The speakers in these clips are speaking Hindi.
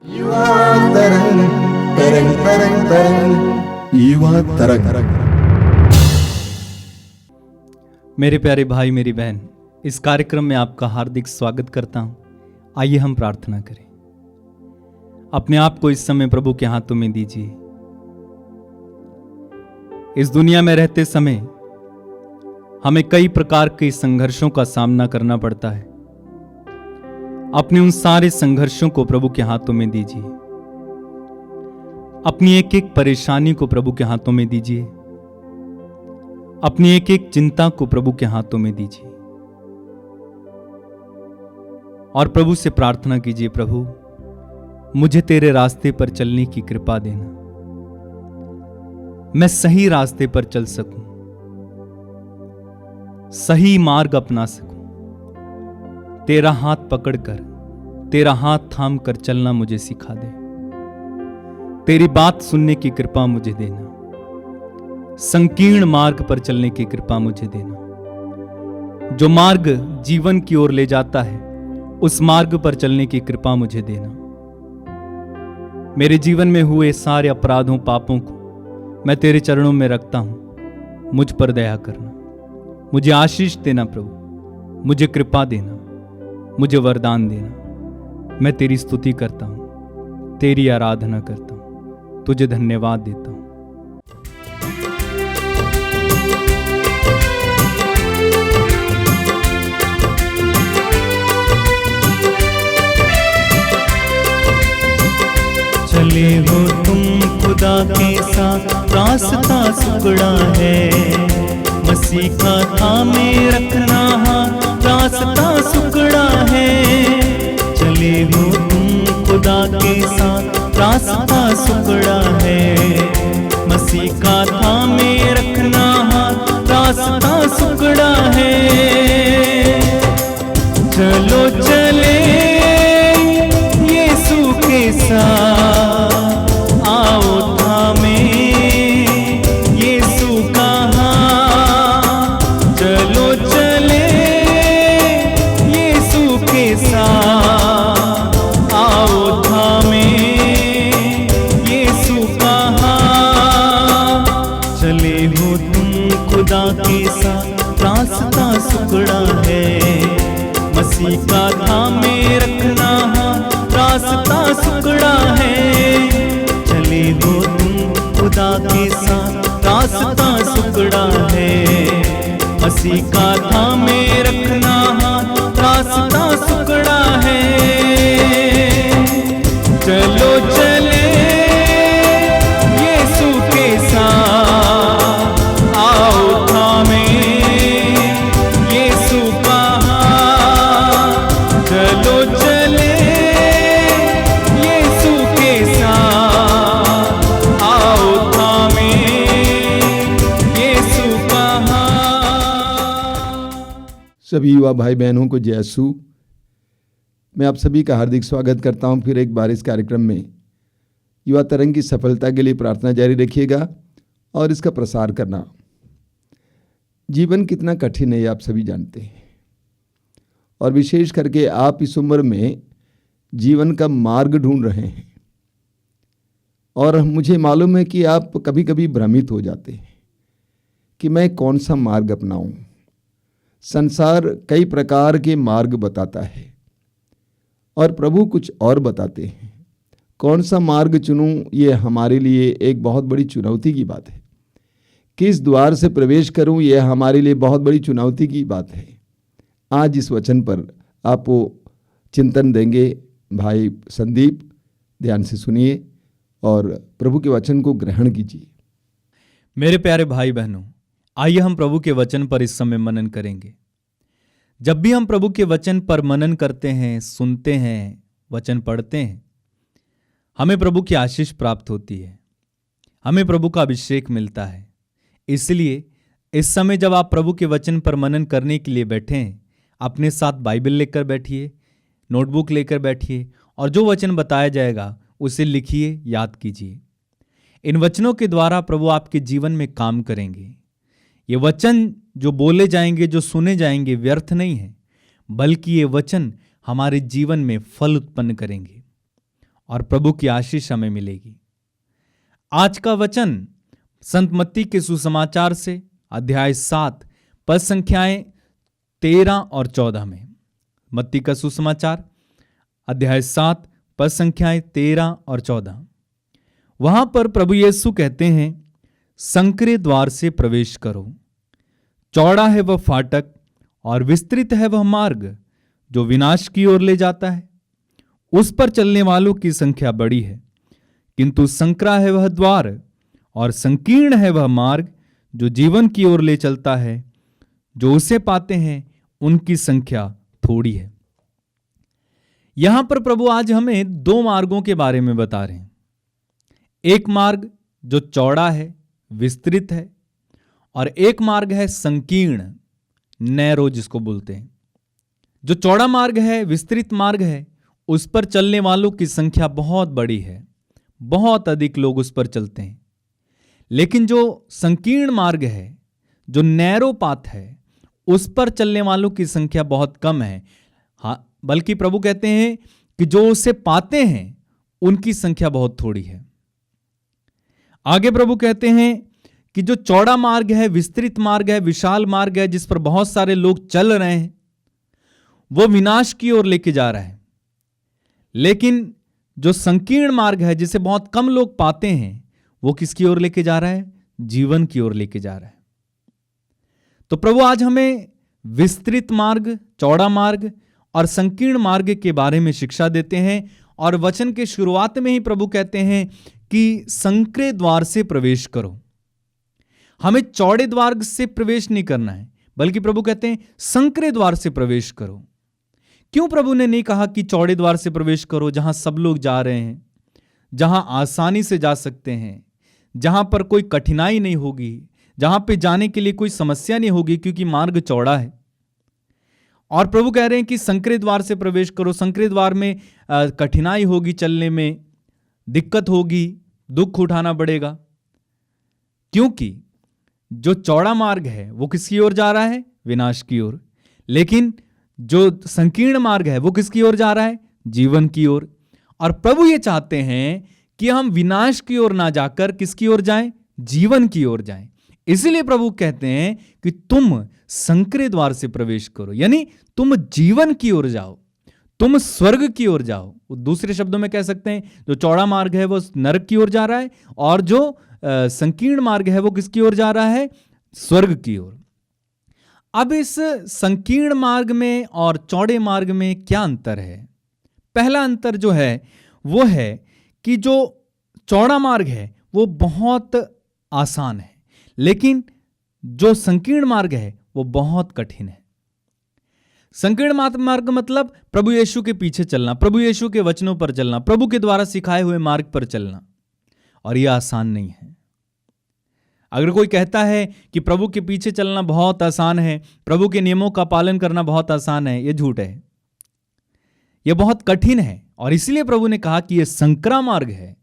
युवा तरंग तरंग तरंग तरंग युवा तरंग। मेरे प्यारे भाई मेरी बहन, इस कार्यक्रम में आपका हार्दिक स्वागत करता हूं। आइए हम प्रार्थना करें। अपने आप को इस समय प्रभु के हाथों में दीजिए। इस दुनिया में रहते समय हमें कई प्रकार के संघर्षों का सामना करना पड़ता है। अपने उन सारे संघर्षों को प्रभु के हाथों में दीजिए। अपनी एक एक परेशानी को प्रभु के हाथों में दीजिए। अपनी एक एक चिंता को प्रभु के हाथों में दीजिए और प्रभु से प्रार्थना कीजिए, प्रभु मुझे तेरे रास्ते पर चलने की कृपा देना, मैं सही रास्ते पर चल सकूं, सही मार्ग अपना सकूं। तेरा हाथ पकड़कर, तेरा हाथ थाम कर चलना मुझे सिखा दे। तेरी बात सुनने की कृपा मुझे देना। संकीर्ण मार्ग पर चलने की कृपा मुझे देना। जो मार्ग जीवन की ओर ले जाता है, उस मार्ग पर चलने की कृपा मुझे देना। मेरे जीवन में हुए सारे अपराधों पापों को मैं तेरे चरणों में रखता हूं। मुझ पर दया करना, मुझे आशीष देना प्रभु, मुझे कृपा देना, मुझे वरदान देना। मैं तेरी स्तुति करता हूं, तेरी आराधना करता हूं, तुझे धन्यवाद देता हूं। चले हो तुम खुदा के साथ, रास्ता सुगड़ा है, मसीह का थामे रखना हाथ, रास्ता सुगड़ा है। चले हो तुम खुदा के साथ, रास्ता सुगड़ा है, मसीह का थामे रखना हाथ, रास्ता सुगड़ा है। चलो चले यीशु के साथ, आओ थामे यीशु का हाथ। चलो चले यीशु के साथ, आओ थामे यीशु का हाथ। चले हो तुम खुदा के साथ, रास्ता सुगड़ा है, मसीह का थामे रखना हाथ, रास्ता सुगड़ा है। चले हो तुम खुदा के साथ, रास्ता सुगड़ा है, मसीह का थामे रखना हाथ, रास्ता सुगड़ा है। चलो चले यीशु के साथ, आओ थामे यीशु का हाथ। चलो चले यीशु के साथ, आओ थामे यीशु का हाथ। सभी युवा भाई बहनों को जय यीशु। मैं आप सभी का हार्दिक स्वागत करता हूं फिर एक बार इस कार्यक्रम में। युवा तरंग की सफलता के लिए प्रार्थना जारी रखिएगा और इसका प्रसार करना। जीवन कितना कठिन है ये आप सभी जानते हैं, और विशेष करके आप इस उम्र में जीवन का मार्ग ढूंढ रहे हैं। और मुझे मालूम है कि आप कभी कभी भ्रमित हो जाते हैं कि मैं कौन सा मार्ग अपनाऊं। संसार कई प्रकार के मार्ग बताता है और प्रभु कुछ और बताते हैं। कौन सा मार्ग चुनूं, ये हमारे लिए एक बहुत बड़ी चुनौती की बात है। किस द्वार से प्रवेश करूं, यह हमारे लिए बहुत बड़ी चुनौती की बात है। आज इस वचन पर आपको चिंतन देंगे भाई संदीप। ध्यान से सुनिए और प्रभु के वचन को ग्रहण कीजिए। मेरे प्यारे भाई बहनों, आइए हम प्रभु के वचन पर इस समय मनन करेंगे। जब भी हम प्रभु के वचन पर मनन करते हैं, सुनते हैं, वचन पढ़ते हैं, हमें प्रभु की आशीष प्राप्त होती है, हमें प्रभु का अभिषेक मिलता है। इसलिए इस समय जब आप प्रभु के वचन पर मनन करने के लिए बैठे हैं, अपने साथ बाइबल लेकर बैठिए, नोटबुक लेकर बैठिए और जो वचन बताया जाएगा उसे लिखिए, याद कीजिए। इन वचनों के द्वारा प्रभु आपके जीवन में काम करेंगे। ये वचन जो बोले जाएंगे, जो सुने जाएंगे, व्यर्थ नहीं है, बल्कि ये वचन हमारे जीवन में फल उत्पन्न करेंगे और प्रभु की आशीष हमें मिलेगी। आज का वचन संत मत्ती के सुसमाचार से अध्याय 7 पद संख्याएं 13 और 14 में। मत्ती का सुसमाचार अध्याय 7 पद संख्याएं 13 और 14। वहां पर प्रभु यीशु कहते हैं, संकरे द्वार से प्रवेश करो, चौड़ा है वह फाटक और विस्तृत है वह मार्ग जो विनाश की ओर ले जाता है, उस पर चलने वालों की संख्या बड़ी है, किंतु संकरा है वह द्वार और संकीर्ण है वह मार्ग जो जीवन की ओर ले चलता है, जो उसे पाते हैं उनकी संख्या थोड़ी है। यहां पर प्रभु आज हमें 2 मार्गों के बारे में बता रहे हैं। एक मार्ग जो चौड़ा है, विस्तृत है, और एक मार्ग है संकीर्ण, नैरो जिसको बोलते हैं। जो चौड़ा मार्ग है, विस्तृत मार्ग है, उस पर चलने वालों की संख्या बहुत बड़ी है, बहुत अधिक लोग उस पर चलते हैं। लेकिन जो संकीर्ण मार्ग है, जो नैरो पाथ है, उस पर चलने वालों की संख्या बहुत कम है। हाँ, बल्कि प्रभु कहते हैं कि जो उसे पाते हैं उनकी संख्या बहुत थोड़ी है। आगे प्रभु कहते हैं कि जो चौड़ा मार्ग है, विस्तृत मार्ग है, विशाल मार्ग है, जिस पर बहुत सारे लोग चल रहे हैं, वो विनाश की ओर लेके जा रहा है। लेकिन जो संकीर्ण मार्ग है, जिसे बहुत कम लोग पाते हैं, वो किसकी ओर लेके जा रहा है? जीवन की ओर लेके जा रहा है। तो प्रभु आज हमें विस्तृत मार्ग, चौड़ा मार्ग और संकीर्ण मार्ग के बारे में शिक्षा देते हैं। और वचन के शुरुआत में ही प्रभु कहते हैं कि संकरे द्वार से प्रवेश करो। हमें चौड़े द्वार से प्रवेश नहीं करना है, बल्कि प्रभु कहते हैं संकरे द्वार से प्रवेश करो। क्यों प्रभु ने नहीं कहा कि चौड़े द्वार से प्रवेश करो, जहां सब लोग जा रहे हैं, जहां आसानी से जा सकते हैं, जहां पर कोई कठिनाई नहीं होगी, जहां पे जाने के लिए कोई समस्या नहीं होगी, क्योंकि मार्ग चौड़ा है। और प्रभु कह रहे हैं कि संकरे द्वार से प्रवेश करो। संकरे द्वार में कठिनाई होगी, चलने में दिक्कत होगी, दुख उठाना पड़ेगा, क्योंकि जो चौड़ा मार्ग है वो किसकी ओर जा रहा है? विनाश की ओर। लेकिन जो संकीर्ण मार्ग है वो किसकी ओर जा रहा है? जीवन की ओर। और प्रभु ये चाहते हैं कि हम विनाश की ओर ना जाकर किसकी ओर जाएं? जीवन की ओर जाएं। इसीलिए प्रभु कहते हैं कि तुम संकरे द्वार से प्रवेश करो, यानी तुम जीवन की ओर जाओ, तुम स्वर्ग की ओर जाओ। दूसरे शब्दों में कह सकते हैं, जो चौड़ा मार्ग है वो नरक की ओर जा रहा है, और जो संकीर्ण मार्ग है वो किसकी ओर जा रहा है? स्वर्ग की ओर। अब इस संकीर्ण मार्ग में और चौड़े मार्ग में क्या अंतर है? पहला अंतर जो है वो है कि जो चौड़ा मार्ग है वो बहुत आसान है, लेकिन जो संकीर्ण मार्ग है वो बहुत कठिन है। संकीर्ण मार्ग मतलब प्रभु यीशु के पीछे चलना, प्रभु यीशु के वचनों पर चलना, प्रभु के द्वारा सिखाए हुए मार्ग पर चलना, और यह आसान नहीं है। अगर कोई कहता है कि प्रभु के पीछे चलना बहुत आसान है, प्रभु के नियमों का पालन करना बहुत आसान है, यह झूठ है, यह बहुत कठिन है। और इसलिए प्रभु ने कहा कि यह संकरा मार्ग है,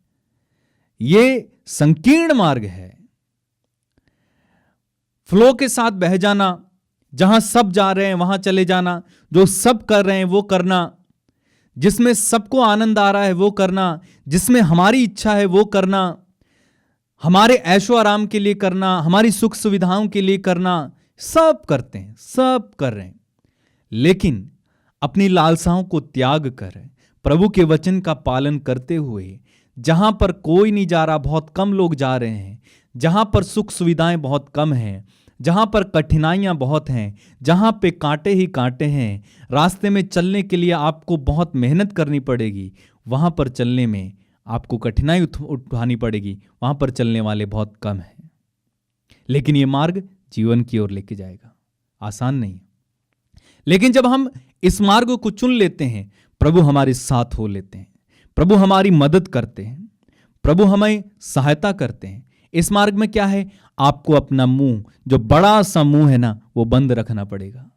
यह संकीर्ण मार्ग है। फ्लो के साथ बह जाना, जहां सब जा रहे हैं वहां चले जाना, जो सब कर रहे हैं वो करना, जिसमें सबको आनंद आ रहा है वो करना, जिसमें हमारी इच्छा है वो करना, हमारे ऐशो आराम के लिए करना, हमारी सुख सुविधाओं के लिए करना, सब करते हैं, सब कर रहे हैं। लेकिन अपनी लालसाओं को त्याग कर प्रभु के वचन का पालन करते हुए, जहां पर कोई नहीं जा रहा, बहुत कम लोग जा रहे हैं, जहां पर सुख सुविधाएं बहुत कम हैं, जहां पर कठिनाइयां बहुत हैं, जहां पे कांटे ही कांटे हैं, रास्ते में चलने के लिए आपको बहुत मेहनत करनी पड़ेगी, वहां पर चलने में आपको कठिनाई उठानी पड़ेगी, वहां पर चलने वाले बहुत कम हैं। लेकिन ये मार्ग जीवन की ओर लेके जाएगा, आसान नहीं। लेकिन जब हम इस मार्ग को चुन लेते हैं, प्रभु हमारे साथ हो लेते हैं, प्रभु हमारी मदद करते हैं, प्रभु हमें सहायता करते हैं। इस मार्ग में क्या है? आपको अपना मुंह, जो बड़ा सा मुंह है ना, वो बंद रखना पड़ेगा।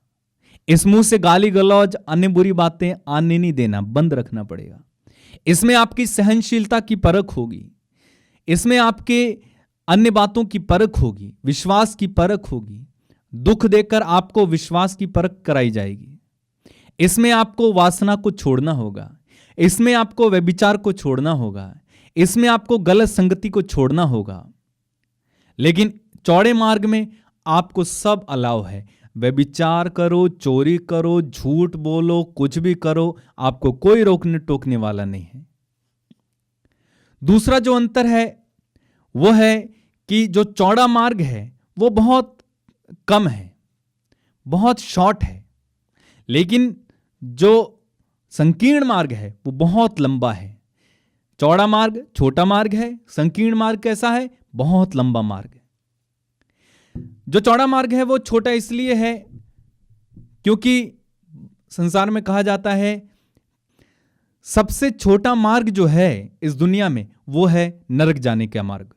इस मुंह से गाली गलौज, अन्य बुरी बातें आने नहीं देना, बंद रखना पड़ेगा। इसमें आपकी सहनशीलता की परख होगी, इसमें आपके अन्य बातों की परख होगी, विश्वास की परख होगी। दुख देकर आपको विश्वास की परख कराई जाएगी। इसमें आपको वासना को छोड़ना होगा, इसमें आपको व्यभिचार को छोड़ना होगा, इसमें आपको गलत संगति को छोड़ना होगा। लेकिन चौड़े मार्ग में आपको सब अलाउ है। व्यभिचार करो, चोरी करो, झूठ बोलो, कुछ भी करो, आपको कोई रोकने टोकने वाला नहीं है। दूसरा जो अंतर है वो है कि जो चौड़ा मार्ग है वो बहुत कम है, बहुत शॉर्ट है, लेकिन जो संकीर्ण मार्ग है वो बहुत लंबा है। चौड़ा मार्ग छोटा मार्ग है, संकीर्ण मार्ग कैसा है? बहुत लंबा मार्ग है। जो चौड़ा मार्ग है वो छोटा इसलिए है क्योंकि संसार में कहा जाता है सबसे छोटा मार्ग जो है इस दुनिया में वो है नरक जाने का मार्ग।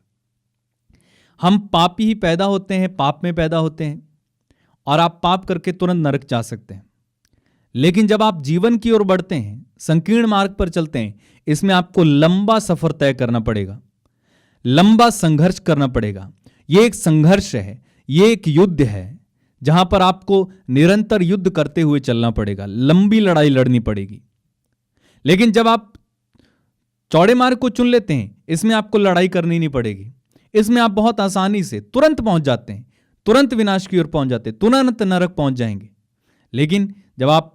हम पापी ही पैदा होते हैं, पाप में पैदा होते हैं और आप पाप करके तुरंत नरक जा सकते हैं। लेकिन जब आप जीवन की ओर बढ़ते हैं, संकीर्ण मार्ग पर चलते हैं, इसमें आपको लंबा सफर तय करना पड़ेगा, लंबा संघर्ष करना पड़ेगा। यह एक संघर्ष है, यह एक युद्ध है जहां पर आपको निरंतर युद्ध करते हुए चलना पड़ेगा, लंबी लड़ाई लड़नी पड़ेगी। लेकिन जब आप चौड़े मार्ग को चुन लेते हैं, इसमें आपको लड़ाई करनी नहीं पड़ेगी, इसमें आप बहुत आसानी से तुरंत पहुंच जाते हैं, तुरंत विनाश की ओर पहुंच जाते हैं, तुरंत नरक पहुंच जाएंगे। लेकिन जब आप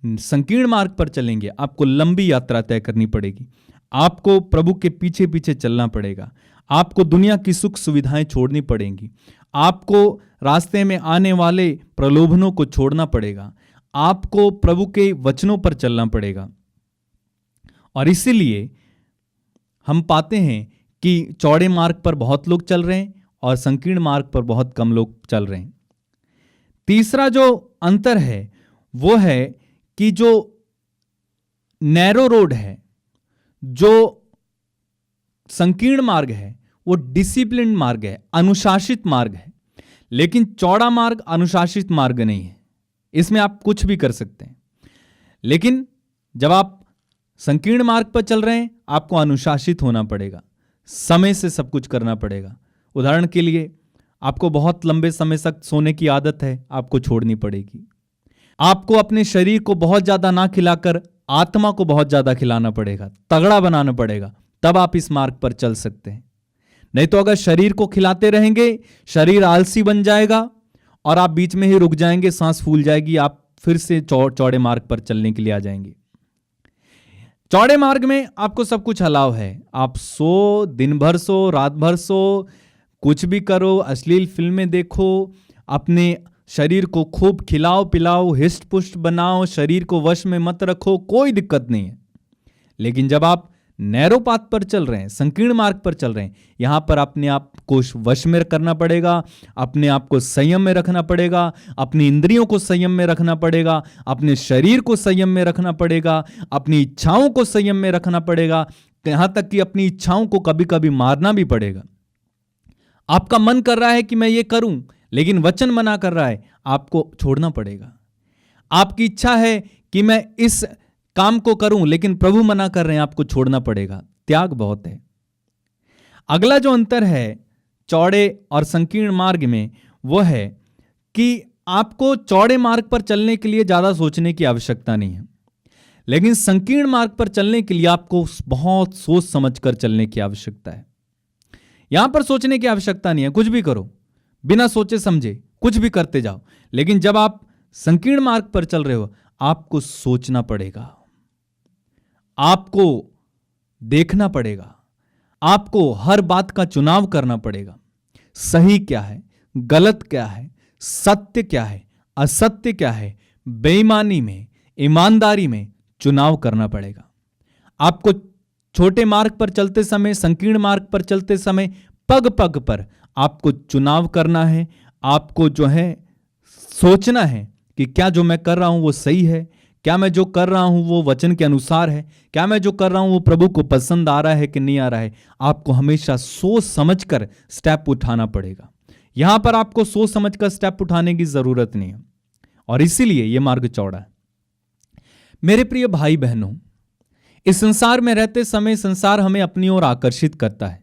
संकीर्ण मार्ग पर चलेंगे, आपको लंबी यात्रा तय करनी पड़ेगी, आपको प्रभु के पीछे पीछे चलना पड़ेगा, आपको दुनिया की सुख सुविधाएं छोड़नी पड़ेंगी, आपको रास्ते में आने वाले प्रलोभनों को छोड़ना पड़ेगा, आपको प्रभु के वचनों पर चलना पड़ेगा। और इसीलिए हम पाते हैं कि चौड़े मार्ग पर बहुत लोग चल रहे हैं और संकीर्ण मार्ग पर बहुत कम लोग चल रहे हैं। तीसरा जो अंतर है वो है कि जो नैरो रोड है, जो संकीर्ण मार्ग है, वो डिसिप्लिन मार्ग है, अनुशासित मार्ग है। लेकिन चौड़ा मार्ग अनुशासित मार्ग नहीं है, इसमें आप कुछ भी कर सकते हैं। लेकिन जब आप संकीर्ण मार्ग पर चल रहे हैं, आपको अनुशासित होना पड़ेगा, समय से सब कुछ करना पड़ेगा। उदाहरण के लिए, आपको बहुत लंबे समय तक सोने की आदत है, आपको छोड़नी पड़ेगी। आपको अपने शरीर को बहुत ज्यादा ना खिलाकर आत्मा को बहुत ज्यादा खिलाना पड़ेगा, तगड़ा बनाना पड़ेगा, तब आप इस मार्ग पर चल सकते हैं। नहीं तो अगर शरीर को खिलाते रहेंगे, शरीर आलसी बन जाएगा और आप बीच में ही रुक जाएंगे, सांस फूल जाएगी, आप फिर से चौड़े मार्ग पर चलने के लिए आ जाएंगे। चौड़े मार्ग में आपको सब कुछ अलाउ है, आप सो, दिन भर सो, रात भर सो, कुछ भी करो, अश्लील फिल्में देखो, अपने शरीर को खूब खिलाओ पिलाओ, हिस्ट पुष्ट बनाओ, शरीर को वश में मत रखो, कोई दिक्कत नहीं है। लेकिन जब आप नैरो पाथ पर चल रहे हैं, संकीर्ण मार्ग पर चल रहे हैं, यहां पर अपने आप को वश में करना पड़ेगा, अपने आप को संयम में रखना पड़ेगा, अपनी इंद्रियों को संयम में रखना पड़ेगा, अपने शरीर को संयम में रखना पड़ेगा, अपनी इच्छाओं को संयम में रखना पड़ेगा, यहां तक कि अपनी इच्छाओं को कभी कभी मारना भी पड़ेगा। आपका मन कर रहा है कि मैं ये करूं, लेकिन वचन मना कर रहा है, आपको छोड़ना पड़ेगा। आपकी इच्छा है कि मैं इस काम को करूं, लेकिन प्रभु मना कर रहे हैं, आपको छोड़ना पड़ेगा। त्याग बहुत है। अगला जो अंतर है चौड़े और संकीर्ण मार्ग में वो है कि आपको चौड़े मार्ग पर चलने के लिए ज्यादा सोचने की आवश्यकता नहीं है, लेकिन संकीर्ण मार्ग पर चलने के लिए आपको बहुत सोच समझकर चलने की आवश्यकता है। यहां पर सोचने की आवश्यकता नहीं है, कुछ भी करो, बिना सोचे समझे कुछ भी करते जाओ। लेकिन जब आप संकीर्ण मार्ग पर चल रहे हो, आपको सोचना पड़ेगा, आपको देखना पड़ेगा, आपको हर बात का चुनाव करना पड़ेगा। सही क्या है, गलत क्या है, सत्य क्या है, असत्य क्या है, बेईमानी में, ईमानदारी में चुनाव करना पड़ेगा। आपको छोटे मार्ग पर चलते समय, संकीर्ण मार्ग पर चलते समय पग पग पर आपको चुनाव करना है। आपको जो है सोचना है कि क्या जो मैं कर रहा हूं वो सही है, क्या मैं जो कर रहा हूं वो वचन के अनुसार है, क्या मैं जो कर रहा हूं वो प्रभु को पसंद आ रहा है कि नहीं आ रहा है। आपको हमेशा सोच समझकर स्टेप उठाना पड़ेगा। यहां पर आपको सोच समझकर स्टेप उठाने की जरूरत नहीं है, और इसीलिए यह मार्ग चौड़ा है। मेरे प्रिय भाई बहनों, इस संसार में रहते समय संसार हमें अपनी ओर आकर्षित करता है,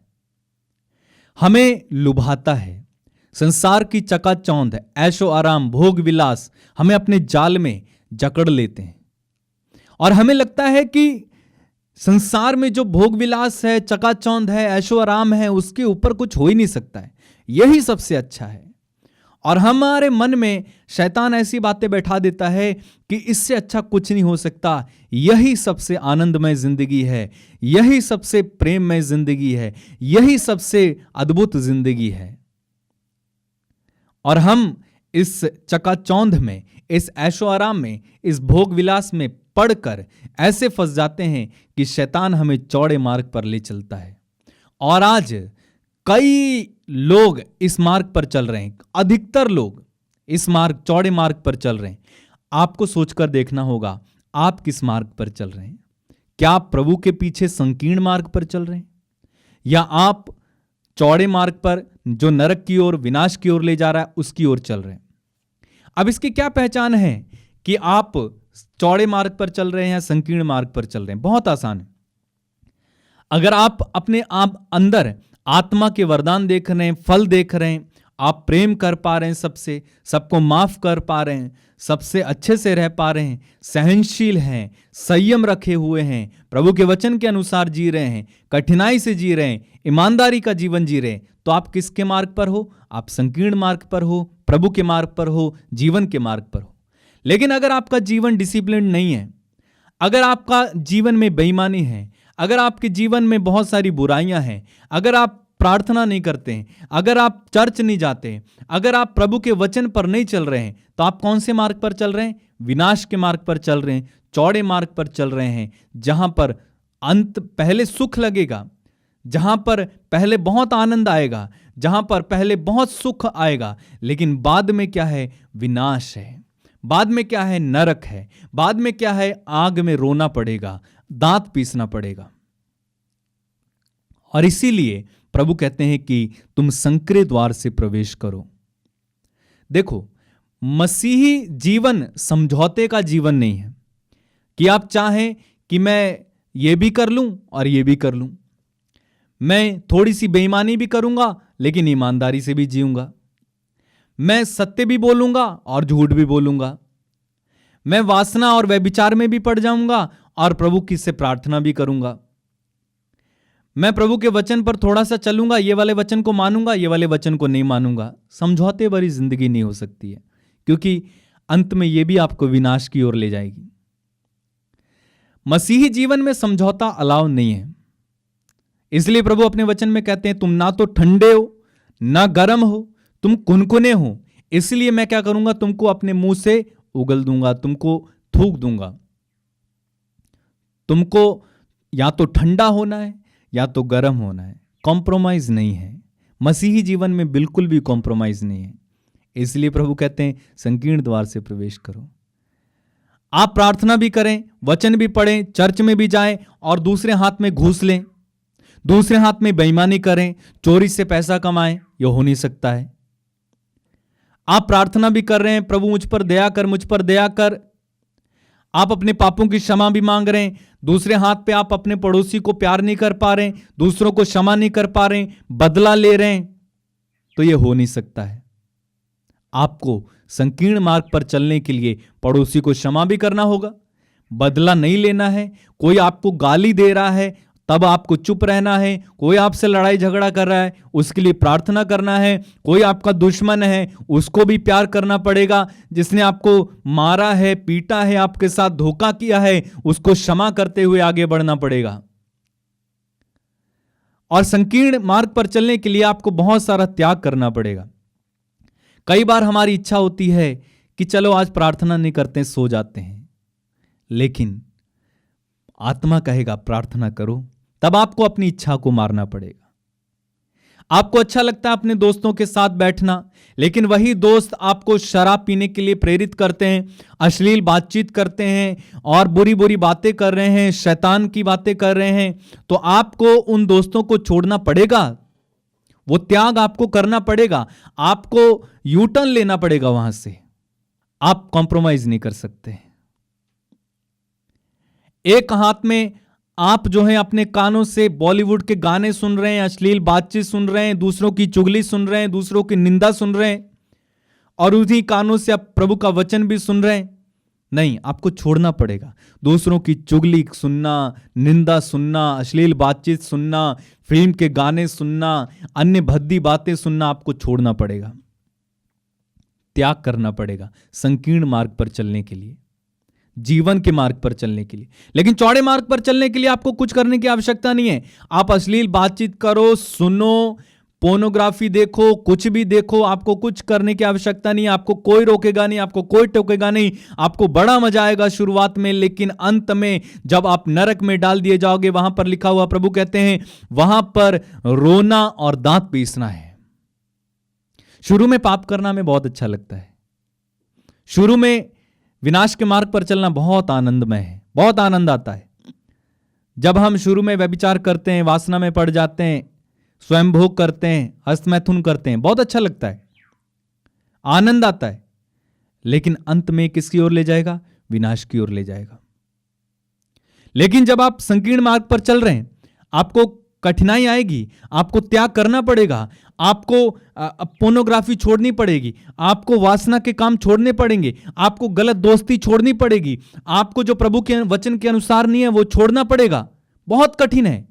हमें लुभाता है। संसार की चकाचौंध, ऐशो आराम, भोग विलास हमें अपने जाल में जकड़ लेते हैं। और हमें लगता है कि संसार में जो भोग विलास है, चकाचौंध है, ऐशो आराम है, उसके ऊपर कुछ हो ही नहीं सकता है, यही सबसे अच्छा है। और हमारे मन में शैतान ऐसी बातें बैठा देता है कि इससे अच्छा कुछ नहीं हो सकता, यही सबसे आनंदमय जिंदगी है, यही सबसे प्रेममय जिंदगी है, यही सबसे अद्भुत जिंदगी है। और हम इस चकाचौंध में, इस ऐशो आराम में, इस भोग विलास में पढ़कर ऐसे फंस जाते हैं कि शैतान हमें चौड़े मार्ग पर ले चलता है। और आज कई लोग इस मार्ग पर चल रहे हैं, अधिकतर लोग इस मार्ग, चौड़े मार्ग पर चल रहे हैं। आपको सोचकर देखना होगा, आप किस मार्ग पर चल रहे हैं? क्या आप प्रभु के पीछे संकीर्ण मार्ग पर चल रहे हैं, या आप चौड़े मार्ग पर जो नरक की ओर, विनाश की ओर ले जा रहा है, उसकी ओर चल रहे हैं? अब इसकी क्या पहचान है कि आप चौड़े मार्ग पर चल रहे हैं या संकीर्ण मार्ग पर चल रहे हैं? बहुत आसान है। अगर आप अपने आप अंदर आत्मा के वरदान देख रहे हैं, फल देख रहे हैं, आप प्रेम कर पा रहे हैं सबसे, सबको माफ कर पा रहे हैं, सबसे अच्छे से रह पा रहे हैं, सहनशील हैं, संयम रखे हुए हैं, प्रभु के वचन के अनुसार जी रहे हैं, कठिनाई से जी रहे हैं, ईमानदारी का जीवन जी रहे हैं, तो आप किसके मार्ग पर हो? आप संकीर्ण मार्ग पर हो, प्रभु के मार्ग पर हो, जीवन के मार्ग पर हो। लेकिन अगर आपका जीवन डिसिप्लिन नहीं है, अगर आपका जीवन में बेईमानी है, अगर आपके जीवन में बहुत सारी बुराइयां हैं, अगर आप प्रार्थना नहीं करते हैं, अगर आप चर्च नहीं जाते हैं, अगर आप प्रभु के वचन पर नहीं चल रहे हैं, तो आप कौन से मार्ग पर चल रहे हैं? विनाश के मार्ग पर चल रहे हैं, चौड़े मार्ग पर चल रहे हैं, जहां पर अंत पहले सुख लगेगा, जहां पर पहले बहुत आनंद आएगा, जहां पर पहले बहुत सुख आएगा, लेकिन बाद में क्या है? विनाश है। बाद में क्या है? नरक है। बाद में क्या है? आग में रोना पड़ेगा, दांत पीसना पड़ेगा। और इसीलिए प्रभु कहते हैं कि तुम संकरे द्वार से प्रवेश करो। देखो, मसीही जीवन समझौते का जीवन नहीं है कि आप चाहें कि मैं ये भी कर लूं और ये भी कर लूं, मैं थोड़ी सी बेईमानी भी करूंगा लेकिन ईमानदारी से भी जीऊंगा, मैं सत्य भी बोलूंगा और झूठ भी बोलूंगा, मैं वासना और व्यभिचार में भी पड़ जाऊंगा और प्रभु की से प्रार्थना भी करूंगा, मैं प्रभु के वचन पर थोड़ा सा चलूंगा, ये वाले वचन को मानूंगा, ये वाले वचन को नहीं मानूंगा। समझौते भरी जिंदगी नहीं हो सकती है, क्योंकि अंत में ये भी आपको विनाश की ओर ले जाएगी। मसीही जीवन में समझौता अलाउ नहीं है। इसलिए प्रभु अपने वचन में कहते हैं, तुम ना तो ठंडे हो ना गर्म हो, तुम कुनकुने हो, इसलिए मैं क्या करूंगा? तुमको अपने मुंह से उगल दूंगा, तुमको थूक दूंगा। तुमको या तो ठंडा होना है या तो गर्म होना है, कॉम्प्रोमाइज नहीं है। मसीही जीवन में बिल्कुल भी कॉम्प्रोमाइज नहीं है। इसलिए प्रभु कहते हैं संकीर्ण द्वार से प्रवेश करो। आप प्रार्थना भी करें, वचन भी पढ़ें, चर्च में भी जाएं और दूसरे हाथ में घूस लें, दूसरे हाथ में बेईमानी करें, चोरी से पैसा कमाएं, यह हो नहीं सकता है। आप प्रार्थना भी कर रहे हैं, प्रभु मुझ पर दया कर, मुझ पर दया कर, आप अपने पापों की क्षमा भी मांग रहे हैं, दूसरे हाथ पे आप अपने पड़ोसी को प्यार नहीं कर पा रहे हैं, दूसरों को क्षमा नहीं कर पा रहे हैं, बदला ले रहे हैं, तो यह हो नहीं सकता है। आपको संकीर्ण मार्ग पर चलने के लिए पड़ोसी को क्षमा भी करना होगा, बदला नहीं लेना है। कोई आपको गाली दे रहा है तब आपको चुप रहना है, कोई आपसे लड़ाई झगड़ा कर रहा है उसके लिए प्रार्थना करना है, कोई आपका दुश्मन है उसको भी प्यार करना पड़ेगा, जिसने आपको मारा है, पीटा है, आपके साथ धोखा किया है, उसको क्षमा करते हुए आगे बढ़ना पड़ेगा। और संकीर्ण मार्ग पर चलने के लिए आपको बहुत सारा त्याग करना पड़ेगा। कई बार हमारी इच्छा होती है कि चलो आज प्रार्थना नहीं करते, सो जाते हैं, लेकिन आत्मा कहेगा प्रार्थना करो, तब आपको अपनी इच्छा को मारना पड़ेगा। आपको अच्छा लगता है अपने दोस्तों के साथ बैठना, लेकिन वही दोस्त आपको शराब पीने के लिए प्रेरित करते हैं, अश्लील बातचीत करते हैं और बुरी बुरी बातें कर रहे हैं, शैतान की बातें कर रहे हैं, तो आपको उन दोस्तों को छोड़ना पड़ेगा, वो त्याग आपको करना पड़ेगा, आपको यू टर्न लेना पड़ेगा वहां से। आप कॉम्प्रोमाइज नहीं कर सकते। एक हाथ में आप जो है अपने कानों से बॉलीवुड के गाने सुन रहे हैं, अश्लील बातचीत सुन रहे हैं, दूसरों की चुगली सुन रहे हैं, दूसरों की निंदा सुन रहे हैं, और उन्हीं कानों से आप प्रभु का वचन भी सुन रहे हैं, नहीं, आपको छोड़ना पड़ेगा। दूसरों की चुगली सुनना, निंदा सुनना, अश्लील बातचीत सुनना, फिल्म के गाने सुनना, अन्य भद्दी बातें सुनना आपको छोड़ना पड़ेगा, त्याग करना पड़ेगा संकीर्ण मार्ग पर चलने के लिए, जीवन के मार्ग पर चलने के लिए। लेकिन चौड़े मार्ग पर चलने के लिए आपको कुछ करने की आवश्यकता नहीं है। आप अश्लील बातचीत करो, सुनो, पोर्नोग्राफी देखो, कुछ भी देखो, आपको कुछ करने की आवश्यकता नहीं है। आपको कोई रोकेगा नहीं, आपको कोई टोकेगा नहीं। आपको बड़ा मजा आएगा शुरुआत में, लेकिन अंत में जब आप नरक में डाल दिए जाओगे, वहां पर लिखा हुआ प्रभु कहते हैं वहां पर रोना और दांत पीसना है। शुरू में पाप करना हमें बहुत अच्छा लगता है, शुरू में विनाश के मार्ग पर चलना बहुत आनंदमय है, बहुत आनंद आता है। जब हम शुरू में व्यभिचार करते हैं, वासना में पड़ जाते हैं, स्वयं भोग करते हैं, हस्तमैथुन करते हैं, बहुत अच्छा लगता है, आनंद आता है। लेकिन अंत में किसकी ओर ले जाएगा? विनाश की ओर ले जाएगा। लेकिन जब आप संकीर्ण मार्ग पर चल रहे हैं, आपको कठिनाई आएगी, आपको त्याग करना पड़ेगा, आपको पोर्नोग्राफी छोड़नी पड़ेगी, आपको वासना के काम छोड़ने पड़ेंगे, आपको गलत दोस्ती छोड़नी पड़ेगी, आपको जो प्रभु के वचन के अनुसार नहीं है वो छोड़ना पड़ेगा। बहुत कठिन है,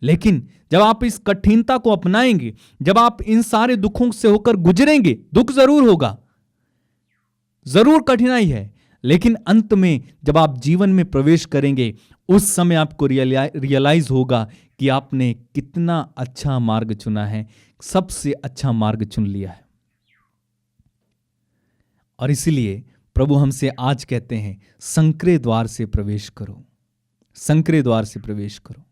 लेकिन जब आप इस कठिनता को अपनाएंगे, जब आप इन सारे दुखों से होकर गुजरेंगे, दुख जरूर होगा, जरूर कठिनाई है, लेकिन अंत में जब आप जीवन में प्रवेश करेंगे, उस समय आपको रियलाइज होगा कि आपने कितना अच्छा मार्ग चुना है, सबसे अच्छा मार्ग चुन लिया है। और इसीलिए प्रभु हमसे आज कहते हैं संकरे द्वार से प्रवेश करो, संकरे द्वार से प्रवेश करो।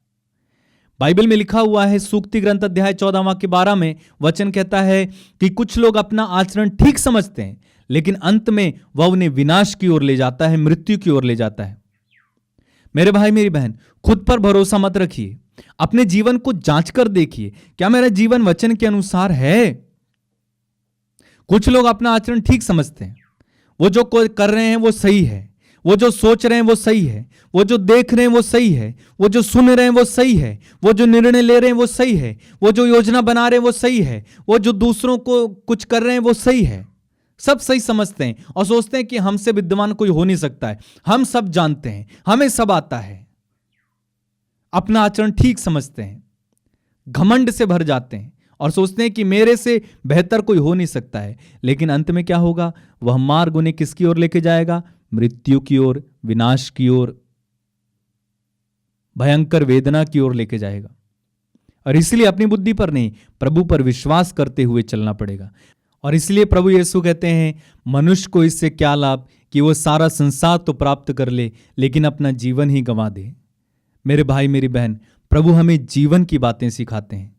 बाइबल में लिखा हुआ है, सूक्ति ग्रंथ अध्याय 14 वाक्य 12 में वचन कहता है कि कुछ लोग अपना आचरण ठीक समझते हैं, लेकिन अंत में वह उन्हें विनाश की ओर ले जाता है, मृत्यु की ओर ले जाता है। मेरे भाई मेरी बहन, खुद पर भरोसा मत रखिए, अपने जीवन को जांच कर देखिए, क्या मेरा जीवन वचन के अनुसार है? कुछ लोग अपना आचरण ठीक समझते हैं, वो जो कर रहे हैं वो सही है, वो जो सोच रहे हैं वो सही है, वो जो देख रहे हैं वो सही है, वो जो सुन रहे हैं वो सही है, वो जो निर्णय ले रहे हैं वो सही है, वो जो योजना बना रहे हैं वो सही है, वो जो दूसरों को कुछ कर रहे हैं वो सही है। सब सही समझते हैं और सोचते हैं कि हमसे विद्वान कोई हो नहीं सकता है, हम सब जानते हैं, हमें सब आता है। अपना आचरण ठीक समझते हैं, घमंड से भर जाते हैं और सोचते हैं कि मेरे से बेहतर कोई हो नहीं सकता है। लेकिन अंत में क्या होगा? वह मार्ग उन्हें किसकी ओर लेके जाएगा? मृत्यु की ओर, विनाश की ओर, भयंकर वेदना की ओर लेके जाएगा। और इसलिए अपनी बुद्धि पर नहीं, प्रभु पर विश्वास करते हुए चलना पड़ेगा। और इसलिए प्रभु यीशु कहते हैं मनुष्य को इससे क्या लाभ कि वो सारा संसार तो प्राप्त कर ले, लेकिन अपना जीवन ही गंवा दे। मेरे भाई मेरी बहन, प्रभु हमें जीवन की बातें सिखाते हैं।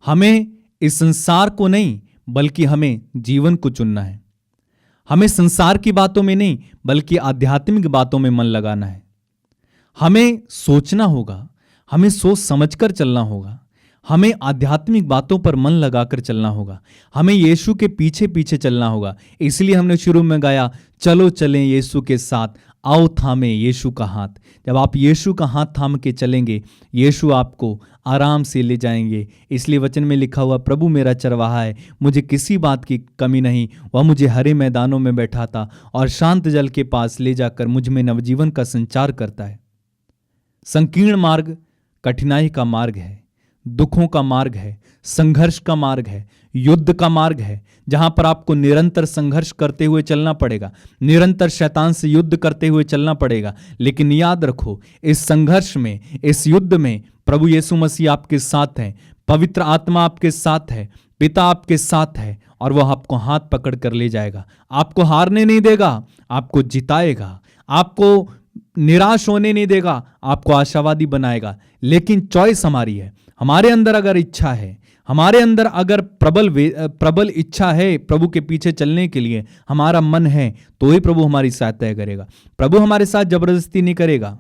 हमें इस संसार को नहीं, बल्कि हमें जीवन को चुनना है। हमें संसार की बातों में नहीं, बल्कि आध्यात्मिक बातों में मन लगाना है। हमें सोचना होगा, हमें सोच समझकर चलना होगा, हमें आध्यात्मिक बातों पर मन लगाकर चलना होगा, हमें यीशु के पीछे पीछे चलना होगा। इसलिए हमने शुरू में गाया, चलो चलें यीशु के साथ, आओ थामे यीशु का हाथ। जब आप यीशु का हाथ थाम के चलेंगे, यीशु आपको आराम से ले जाएंगे। इसलिए वचन में लिखा हुआ, प्रभु मेरा चरवाहा है, मुझे किसी बात की कमी नहीं। वह मुझे हरे मैदानों में बैठाता और शांत जल के पास ले जाकर मुझ में नवजीवन का संचार करता है। संकीर्ण मार्ग कठिनाई का मार्ग है, दुखों का मार्ग है, संघर्ष का मार्ग है, युद्ध का मार्ग है, जहां पर आपको निरंतर संघर्ष करते हुए चलना पड़ेगा, निरंतर शैतान से युद्ध करते हुए चलना पड़ेगा। लेकिन याद रखो, इस संघर्ष में, इस युद्ध में प्रभु यीशु मसीह आपके साथ है, पवित्र आत्मा आपके साथ है, पिता आपके साथ है, और वह आपको हाथ पकड़ कर ले जाएगा। आपको हारने नहीं देगा, आपको जिताएगा, आपको निराश होने नहीं देगा, आपको आशावादी बनाएगा। लेकिन चॉइस हमारी है। हमारे अंदर अगर इच्छा है, हमारे अंदर अगर प्रबल इच्छा है प्रभु के पीछे चलने के लिए, हमारा मन है, तो ही प्रभु हमारी सहायता करेगा। प्रभु हमारे साथ जबरदस्ती नहीं करेगा,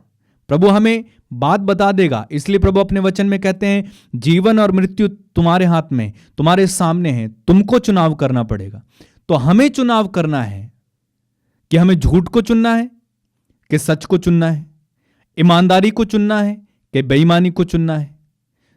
प्रभु हमें बात बता देगा। इसलिए प्रभु अपने वचन में कहते हैं, जीवन और मृत्यु तुम्हारे हाथ में, तुम्हारे सामने है, तुमको चुनाव करना पड़ेगा। तो हमें चुनाव करना है कि हमें झूठ को चुनना है कि सच को चुनना है, ईमानदारी को चुनना है कि बेईमानी को चुनना है,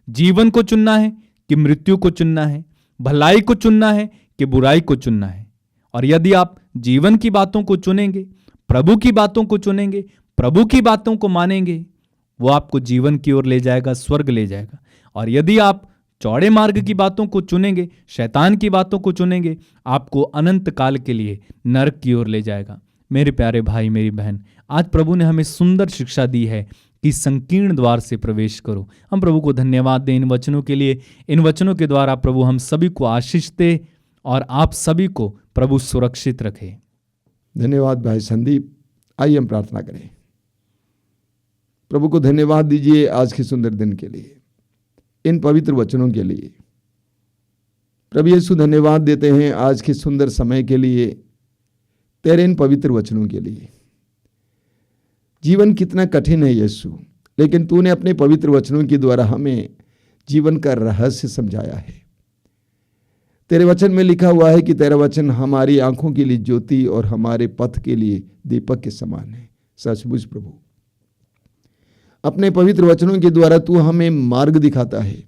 जीवन को चुनना है कि मृत्यु को चुनना है, भलाई को चुनना है कि बुराई को चुनना है। और यदि आप जीवन की बातों को चुनेंगे, प्रभु की बातों को चुनेंगे, प्रभु की बातों को मानेंगे, वो आपको जीवन की ओर ले जाएगा, स्वर्ग ले जाएगा। और यदि आप चौड़े मार्ग की बातों को चुनेंगे, शैतान की बातों को चुनेंगे, आपको अनंत काल के लिए नरक की ओर ले जाएगा। मेरे प्यारे भाई, मेरी बहन, आज प्रभु ने हमें सुंदर शिक्षा दी है कि संकीर्ण द्वार से प्रवेश करो। हम प्रभु को धन्यवाद दें इन वचनों के लिए। इन वचनों के द्वारा प्रभु हम सभी को आशीष दे और आप सभी को प्रभु सुरक्षित रखे। धन्यवाद भाई संदीप। आइए हम प्रार्थना करें। प्रभु को धन्यवाद दीजिए आज के सुंदर दिन के लिए, इन पवित्र वचनों के लिए। प्रभु यीशु धन्यवाद देते हैं आज के सुंदर समय के लिए, तेरे इन पवित्र वचनों के लिए। जीवन कितना कठिन है यीशु, लेकिन तूने अपने पवित्र वचनों के द्वारा हमें जीवन का रहस्य समझाया है। तेरे वचन में लिखा हुआ है कि तेरा वचन हमारी आंखों के लिए ज्योति और हमारे पथ के लिए दीपक के समान है। सचमुच प्रभु, अपने पवित्र वचनों के द्वारा तू हमें मार्ग दिखाता है।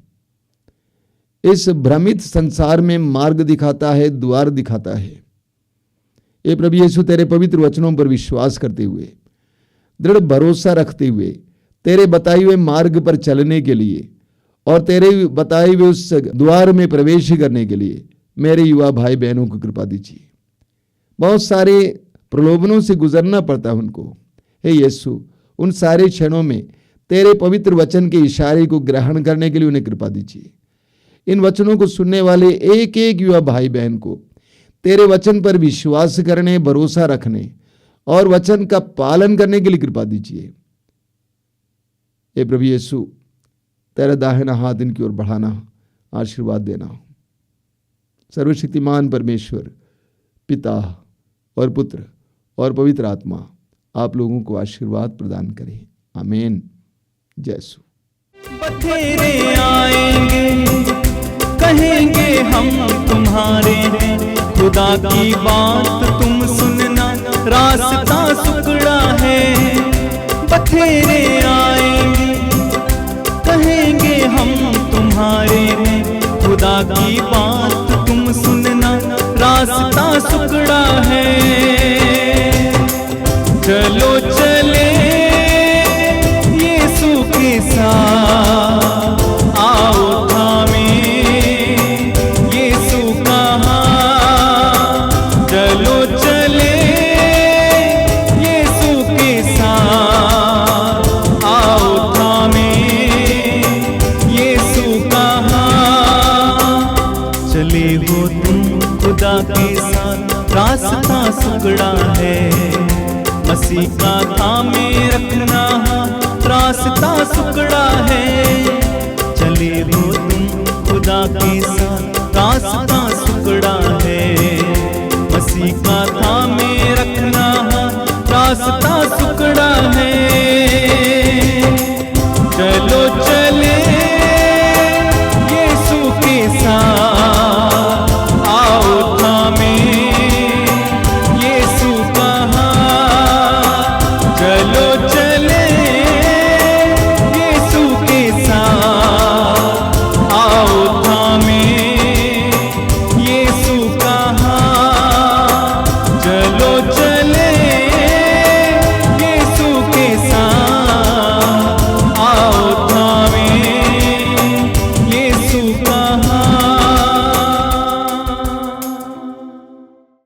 इस भ्रमित संसार में मार्ग दिखाता है, द्वार दिखाता है। ये प्रभु यीशु, तेरे पवित्र वचनों पर विश्वास करते हुए, दृढ़ भरोसा रखते हुए, तेरे बताए हुए मार्ग पर चलने के लिए और तेरे बताए हुए उस द्वार में प्रवेश करने के लिए मेरे युवा भाई बहनों को कृपा दीजिए। बहुत सारे प्रलोभनों से गुजरना पड़ता है उनको। हे यीशु, उन सारे क्षणों में तेरे पवित्र वचन के इशारे को ग्रहण करने के लिए उन्हें कृपा दीजिए। इन वचनों को सुनने वाले एक एक युवा भाई बहन को तेरे वचन पर विश्वास करने, भरोसा रखने और वचन का पालन करने के लिए कृपा दीजिए। हे प्रभु यीशु, तेरा दाहिना हाथ इनकी ओर बढ़ाना, आशीर्वाद देना। सर्वशक्तिमान परमेश्वर, पिता और पुत्र और पवित्र आत्मा आप लोगों को आशीर्वाद प्रदान करें। आमीन। जय यीशु। बथेरे आएंगे, कहेंगे हम तुम्हारे हैं, खुदा की बात तुम सुनना, रास्ता सुकड़ा है। बथेरे आएंगे, कहेंगे हम तुम्हारे हैं, खुदा की बात तुम सुनना, रास्ता सुकड़ा है। चलो चले यीशु के साथ, आओ थामे यीशु का हाथ। चलो चले यीशु के साथ, आओ थामे यीशु का हाथ। चले हो तुम खुदा के साथ, रास्ता सुगड़ा है। मसीह का थामे रखना, रास्ता सुकड़ा है। चले हो तुम खुदा के साथ, रास्ता